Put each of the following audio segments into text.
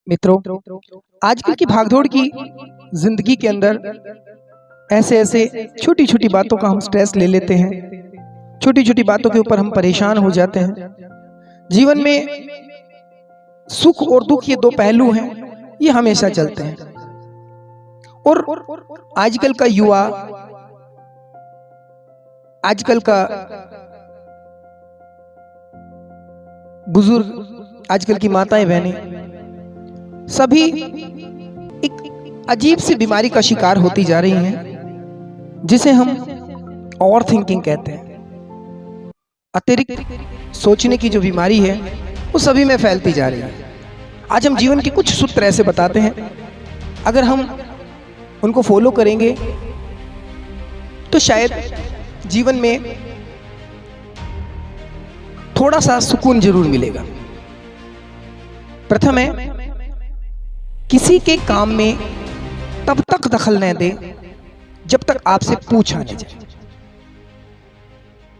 मित्रों, आजकल की भागदौड़ की जिंदगी के अंदर ऐसे ऐसे छोटी छोटी बातों का हम स्ट्रेस ले लेते हैं। छोटी छोटी बातों के ऊपर हम परेशान हो जाते हैं। जीवन में सुख और दुख ये दो पहलू हैं, ये हमेशा चलते हैं। और आजकल का युवा, आजकल का बुजुर्ग, आजकल की माताएं बहनें सभी एक अजीब सी बीमारी का शिकार होती जा रही हैं, जिसे हम ओवर थिंकिंग कहते हैं। अतिरिक्त सोचने की जो बीमारी है वो सभी में फैलती जा रही है। आज हम जीवन के कुछ सूत्र ऐसे बताते हैं, अगर हम उनको फॉलो करेंगे तो शायद जीवन में थोड़ा सा सुकून जरूर मिलेगा। प्रथम है, किसी के काम में तब तक दखल न दे जब तक आपसे पूछा न जाए।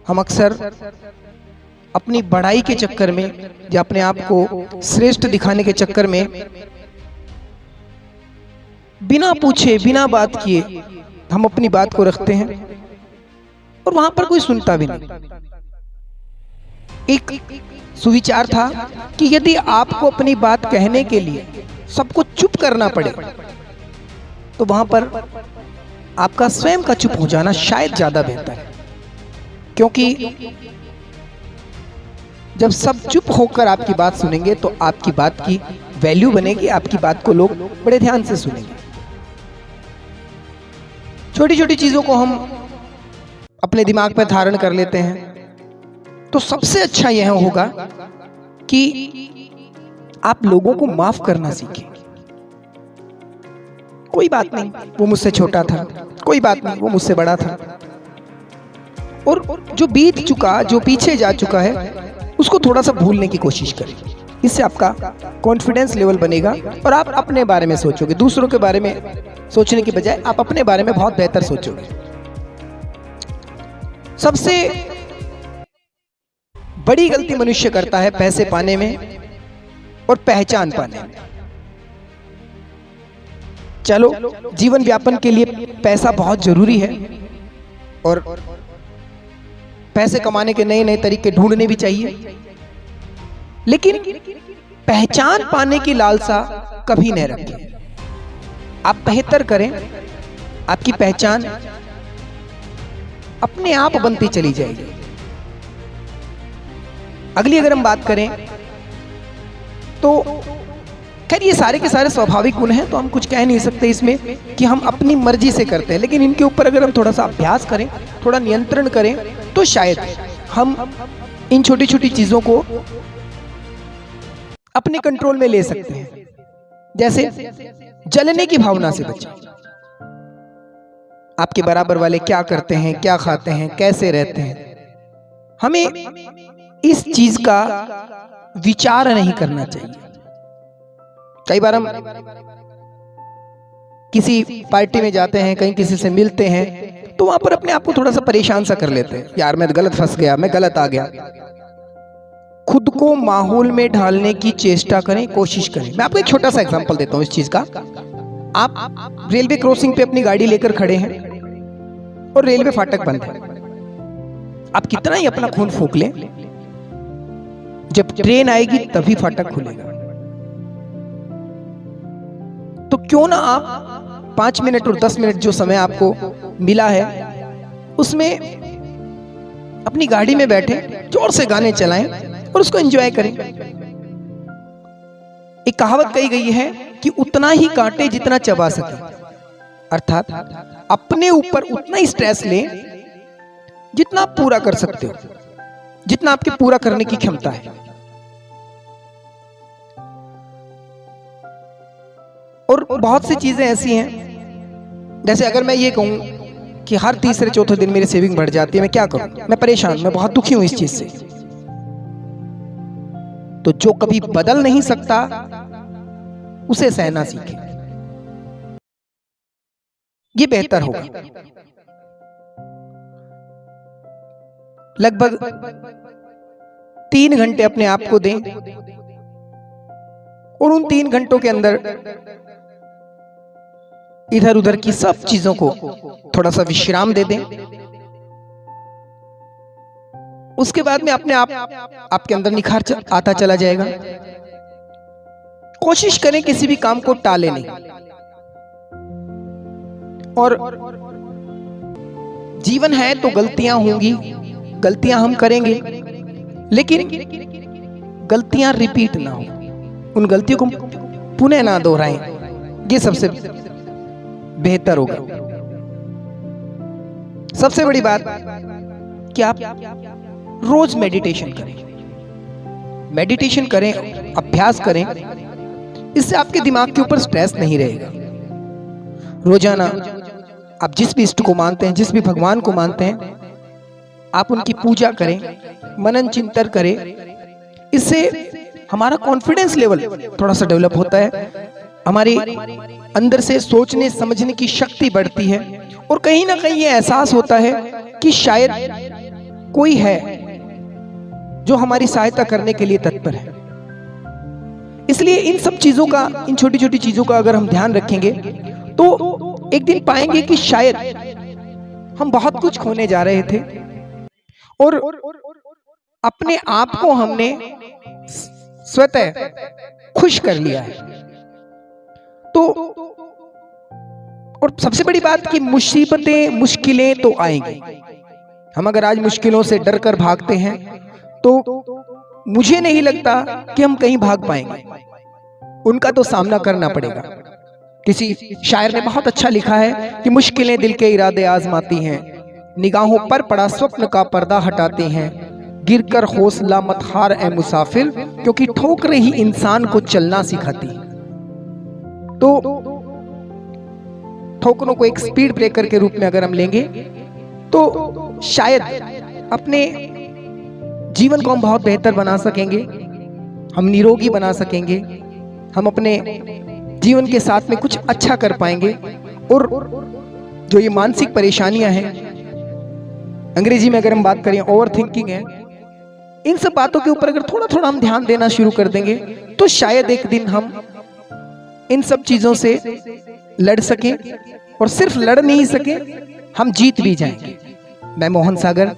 हम अक्सर अपनी बड़ाई के चक्कर में या अपने आप को श्रेष्ठ दिखाने के चक्कर में बिना पूछे बिना बात किए हम अपनी बात को रखते हैं और वहां पर कोई सुनता भी नहीं। एक सुविचार था कि यदि आपको अपनी बात कहने के लिए सबको चुप करना पड़े तो वहां पर आपका स्वयं का चुप हो जाना शायद ज्यादा बेहतर है, क्योंकि जब सब चुप होकर आपकी बात सुनेंगे तो आपकी बात की वैल्यू बनेगी, आपकी बात को लोग बड़े ध्यान से सुनेंगे। छोटी छोटी चीजों को हम अपने दिमाग पर धारण कर लेते हैं, तो सबसे अच्छा यह होगा कि आप लोगों को माफ करना सीखें। कोई बात नहीं, वो मुझसे छोटा था, कोई बात नहीं, वो मुझसे बड़ा था, और जो बीत चुका, जो पीछे जा चुका है, उसको थोड़ा सा भूलने की कोशिश करें। इससे आपका कॉन्फिडेंस लेवल बनेगा और आप अपने बारे में सोचोगे। दूसरों के बारे में सोचने की बजाय आप अपने बारे में बहुत बेहतर सोचोगे। सबसे बड़ी गलती मनुष्य करता है पैसे पाने में और पहचान पाने में। चलो, जीवन व्यापन के लिए पैसा बहुत जरूरी है और पैसे कमाने के नए नए तरीके ढूंढने भी चाहिए, लेकिन पहचान पाने की लालसा कभी नहीं रखें। आप बेहतर करें, आपकी पहचान अपने आप बनती चली जाएगी। अगली अगर हम बात करें तो खैर ये सारे के सारे स्वाभाविक गुण हैं, तो हम कुछ कह नहीं सकते इसमें कि हम अपनी मर्जी से करते हैं, लेकिन इनके ऊपर अगर हम थोड़ा सा अभ्यास करें, थोड़ा नियंत्रण करें, तो शायद हम इन छोटी छोटी चीजों को अपने कंट्रोल में ले सकते हैं। जैसे जलने की भावना से बचें। आपके बराबर वाले क्या करते हैं, क्या खाते हैं, कैसे रहते हैं, हमें इस चीज का विचार नहीं करना चाहिए। कई बार हम किसी पार्टी में जाते हैं, कहीं किसी से मिलते हैं, तो वहां पर अपने आप को थोड़ा सा परेशान सा कर लेते हैं। यार मैं गलत फंस गया, मैं गलत आ गया। खुद को माहौल में ढालने की चेष्टा करें, कोशिश करें। मैं आपको एक छोटा सा एग्जांपल देता हूं इस चीज का। आप रेलवे क्रॉसिंग पे अपनी गाड़ी लेकर खड़े हैं और रेलवे फाटक बंद है। आप कितना ही अपना खून फूंक लें, जब ट्रेन आएगी तभी फाटक खुलेगा। तो क्यों ना आप 5 मिनट और 10 मिनट जो समय आपको मिला है, उसमें अपनी गाड़ी में बैठे जोर से गाने चलाएं और उसको एंजॉय करें। एक कहावत कही गई है कि उतना ही काटे जितना चबा सके, अर्थात अपने ऊपर उतना ही स्ट्रेस लें जितना आप पूरा कर सकते हो, जितना आपके पूरा करने की क्षमता है। और बहुत सी चीजें ऐसी हैं, जैसे अगर मैं ये कहूं कि हर तीसरे चौथे दिन मेरी सेविंग बढ़ जाती है, मैं क्या करूं, मैं परेशान, मैं बहुत दुखी हूं इस चीज से। तो जो कभी बदल नहीं सकता उसे सहना सीखे, ये बेहतर होगा। लगभग 3 घंटे अपने आप को दें और उन 3 घंटों के अंदर इधर उधर की सब चीजों को थोड़ा सा विश्राम दे दें। उसके बाद में अपने आप आपके अंदर निखार आता चला जाएगा। कोशिश करें किसी भी काम को टाले नहीं, और जीवन है तो गलतियां होंगी, गलतियां हम करेंगे, लेकिन गलतियां रिपीट ना हो, उन गलतियों को पुनः ना दोहराएं, ये सबसे बेहतर होगा। सबसे बड़ी बात कि आप रोज मेडिटेशन करें, मेडिटेशन करें, अभ्यास करें। इससे आपके दिमाग के ऊपर स्ट्रेस नहीं रहेगा। रोजाना आप जिस भी इष्ट को मानते हैं, जिस भी भगवान को मानते हैं, आप उनकी पूजा करें, मनन चिंतन करें। इससे हमारा कॉन्फिडेंस लेवल थोड़ा सा डेवलप होता है, हमारे अंदर से सोचने समझने की शक्ति बढ़ती है, और कहीं ना कहीं ये एहसास होता है कि शायद कोई है जो हमारी सहायता करने के लिए तत्पर है। इसलिए इन सब चीजों का, इन छोटी छोटी चीजों का अगर हम ध्यान रखेंगे तो एक दिन पाएंगे कि शायद हम बहुत कुछ खोने जा रहे थे और अपने आप को हमने स्वतः खुश कर लिया है। तो और सबसे बड़ी बात कि मुसीबतें, मुश्किलें तो आएंगी। हम अगर आज मुश्किलों से डर कर भागते हैं तो मुझे नहीं लगता कि हम कहीं भाग पाएंगे, उनका तो सामना करना पड़ेगा। किसी शायर ने बहुत अच्छा लिखा है कि मुश्किलें दिल के इरादे आजमाती हैं, निगाहों पर पड़ा स्वप्न का पर्दा हटाते हैं, गिरकर हौसला मत हार ए मुसाफिर, क्योंकि ठोकरें ही इंसान को चलना सिखाती। तो ठोकरों को एक स्पीड ब्रेकर के रूप में अगर हम लेंगे तो शायद अपने जीवन को हम बहुत बेहतर बना सकेंगे, हम निरोगी बना सकेंगे, हम अपने जीवन के साथ में कुछ अच्छा कर पाएंगे। और जो ये मानसिक परेशानियां हैं, अंग्रेजी में अगर हम बात करें ओवर थिंकिंग है, इन सब बातों के ऊपर अगर थोड़ा थोड़ा हम ध्यान देना शुरू कर देंगे तो शायद एक दिन हम इन सब चीजों से लड़ सकें, और सिर्फ लड़ नहीं सके, हम जीत भी जाएंगे। मैं मोहन सागर